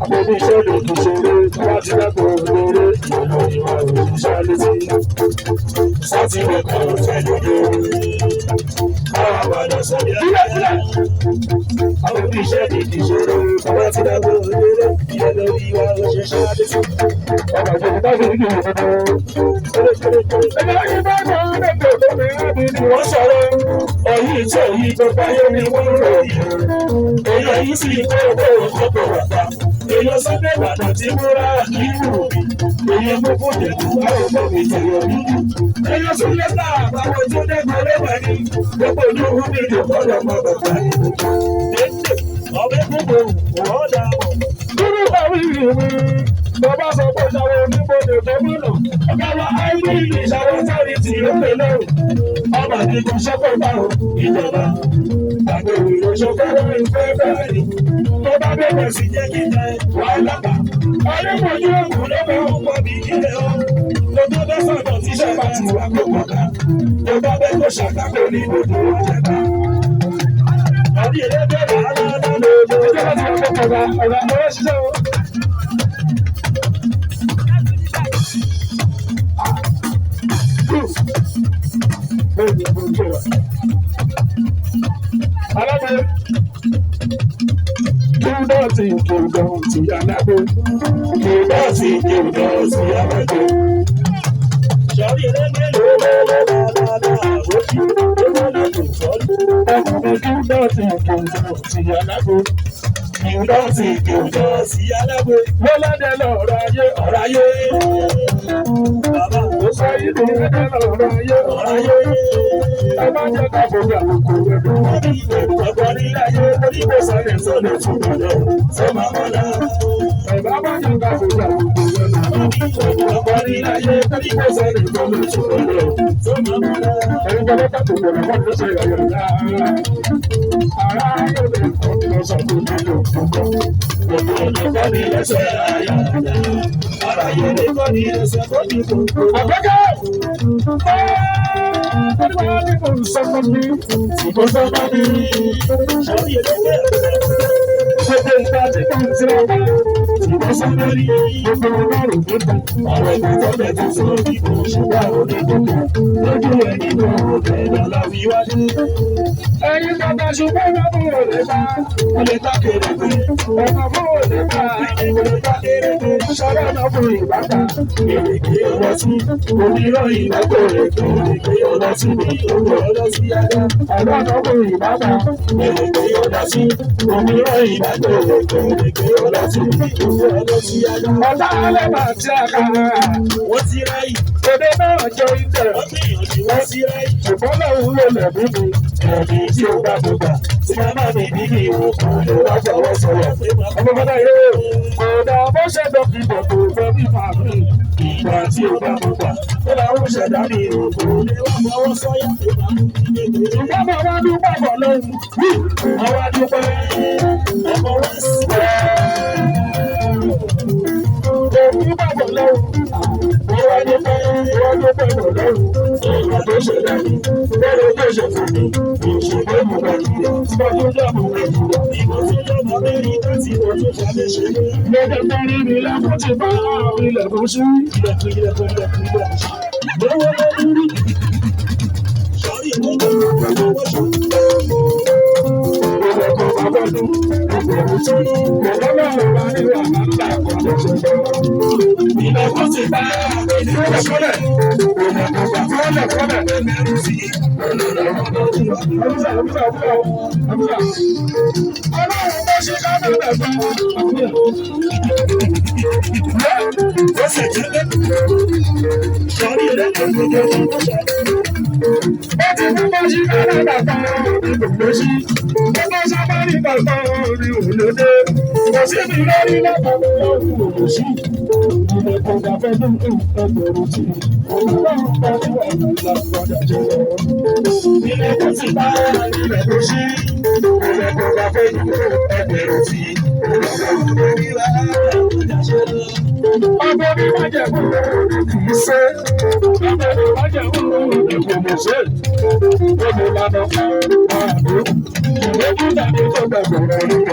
Àbòbí iṣẹ́ lè fi ṣeré, wá ti dákò lóore, ìlú ìwà Sọ́ọ̀tì rẹ̀ kọ́ fẹ́lódé. Àwọn àwàdà sọ̀rọ̀ sílẹ̀. Àwọn òbí iṣẹ́ ní ìṣòro. Bàbá ti dàgbò lérè. Ìyẹn lórí wa ó ṣe ṣáájú. Ọmọ ìjọba bá fi kí wọ́n fẹ́. Ẹgbẹ́ yìí bá gbọ́ lẹ́gbẹ̀ẹ́ tó ní ẹbí ni wọ́n sọ̀rọ̀. Ọ̀yìn tó yí tó báyé ni wọ́n ròyìn. Èèyàn yìí sì kó owó ìkọ́kọ̀ wà pa. Èèyàn Sunday Ìbàdàn tí mo rà ní ìlú mi. Èèyàn gbogbo ìdẹ̀kù àwọn ọmọ mi tẹ̀lé mi. Èèyàn tún lẹ́tà àbáwọ̀ tó dẹ́gbẹ̀ẹ́ lẹ́wà ní. Gbogbo ìlú mi ìdòkọ́lọ̀ mọ́ bàbá mi. Dèndé ọ̀bẹ gbogbo wọ́n dà bọ̀. Dúró bàbá ìlú mi. Bàbá sọ pé ìṣàwọ̀ oníbodè tó múlò. Ọ̀gá wa áìdí ìṣàwọ̀ sáré tì í pè lẹ́rù. Ọba kíkún ṣẹ́pọ̀ báwo ìjọba. Àgbèrè ìrọ̀ṣọ́fẹ́rẹ́ ìfẹ́ bẹ́ẹ̀ ni. Tó bá bẹ̀rẹ̀ sí jẹ́ kí jẹ́ wàhálà bá. Ayébòjú ògùn ló bẹ̀ ń pọ̀ bí ilé ọ́. Tó tó bẹ́ sọ̀dọ̀ tí iṣẹ́ bá ti wà kó pọ̀ ká. Tó bá bẹ́ kó ṣàkàkọ́ ní gbogbo ọ̀jẹ̀ká. Àbí ẹlẹ́gbẹ́ wàhálà náà ló dé. Ìjọba ti wọ́n kọ̀ ọ̀gá ọ̀rẹ́ ṣiṣẹ́ o. Alábẹ́ kíndọ̀tì alábẹ́ kíndọ̀tì alábẹ́. Sọ̀rí ẹlẹ́gbẹ́ ló lọ́lọ́lọ́lọ́lọ́ àwòkí lọ́lọ́lọ́ tó sọ́lú. Ọkùnrin kíndọ̀tì alábẹ́. Kíndọ̀tì alábẹ́. Lọ́lọ́dẹ lọ́rọ̀ ayé ọ̀rọ̀ ayé. Bàbá ó sọ ìlú ẹ̀dẹ́ lọ́rọ̀ ayé ọ̀rọ̀ ayé. Ẹ má jẹ́ ká fojú àlùkò rẹ̀ dùn. Wọ́n ní ìbẹ̀rù ọgbọ́n ní ayé onígbò sọ́lẹ̀ sọ́lẹ̀ tún bọ̀lẹ̀ sọ́mà mọ́lá. Ẹ̀bá má jẹ́ ká fojú àlùkò rẹ̀ dùn. Wọ́n ní ìbẹ̀rù ọgbọ́n ní ayé onígbò sọ́lẹ̀ sọ́lẹ̀ tún bọ̀lẹ̀ sọ́mà mọ́lá. Ẹ̀yin gbọ́dọ̀ pàtó gbọ́dọ̀ wọ́n ló ṣe ìrọ̀lẹ́ dáa. Ará yóò lè kọ́ lọ́sọ̀ tó nílò kọ̀ọ̀kan. Gbogbo ọ̀dọ́ ní ẹsẹ̀ ayá. Ará yóò lè kọ́ ní ẹsẹ̀ tó ní kọ̀ọ̀kan. Àgbẹ̀kẹ́! Somebody, ẹ̀yin bàbá ṣùgbọ́n bàbá ò lè bá olè tákèrè pé bàbá ò lè bá olè tákèrè pé ṣọ́rọ́ náà fún ìbàdà èrèké ọ̀rọ̀ tí onírọ̀ ìlẹ́kọ̀ rẹ̀ tó èrèké ọ̀rọ̀ tí ní owó ọ̀rọ̀ sí yàrá ọ̀rọ̀ náà fún ìbàdà èrèké ọ̀rọ̀ tí onírọ̀ ìlẹ́kọ̀ rẹ̀ tó èrèké ọ̀rọ̀ tí ní owó ọ̀rọ̀ sí yàrá. Ọ̀tá alẹ́ máa ti àkàrà wọ́n ti ráyì òde náà jọ ìtẹ̀ wọ́n ti ráyì ṣùgbọ́n náà ń lò lẹ́bí mi ẹ̀mí tí ó bá gbogbo tí màmá mi bí mi ò kò lè wá fọwọ́ sọ̀rọ̀. Ọmọ bàbá yóò kò dá bó ṣe dọ́kítà tó fẹ́ bí màmí ìgbà tí ó bá gbogbo ó làwọn ṣẹ̀dá mi ò kò lè wá fọwọ́ sọ̀yà. Ṣùgbọ́n mo wá dúpẹ́ bọ̀ lóhùn mo wá dúpẹ́ ọmọ wá sí dúpẹ́ bọ̀ lóhùn mo wá dúpẹ́ bọ̀ lóhùn ìgbà tó ṣẹ̀dá mi lọ́rọ̀ tó ṣe fún mi ìṣègbè mo bá jùlọ tí wọ́n tó dàbò rẹ̀ jùlọ ìgbà tó dàbò mẹ́rin láti wọ́n tó ṣàlẹ̀ ṣe é. Lọ́dẹ̀ tó rí mi lẹ́kùn ti bá ilẹ̀kùn sí ilẹ̀kùn lọ́wọ́ lórí rí. Sọ̀rí ìmọ̀tò lọ́wọ́ ṣe. Ilẹ̀kùn àbọ̀dún ìgbẹ̀rù tí ìgbẹ̀rù náà wà ní wàhálà àkọ́kọ́ ṣe fẹ́. Ilẹ̀kùn ti bá ilẹ̀kùn kọ́lẹ̀. Ilẹ̀kùn kọ́lẹ̀ lẹ́mẹ̀rù sí. Ọlọ́run bó ṣe ká bẹ̀rẹ̀ fún ó sì jẹ́ lẹ́kùn. Sọ̀rí ìlẹ̀kùn gbogbo tó ṣe. Ó ti mú bó ṣe ká bẹ̀rẹ̀ fún ìgbòho sí. Gbogbo sábà ní bàbá orí òlòdé. Kò sí mi lórí lọ́kàn lórí òlò sí. Ilẹ̀kùn gàfẹ́ ní ẹgbẹ̀rún tí. Ọlọ́run bá ti wà ní ìlànà jẹ́. Ilẹ̀kùn ti bá ilẹ̀kùn sí. Ilẹ̀kùn gàfẹ́ ní ẹgbẹ̀rún tí. Ọlọ́run bá ti wà ní ìlànà jẹ́. Ọmọ mi máa jẹ́ kúrò kì í ṣe. Ọmọ mi máa jẹ́ kúrò kò mọ̀ ṣe. Ọmọ ìlànà kan wà ní. Ìwé kíkà ní tó gbàgbọ́ rẹ̀.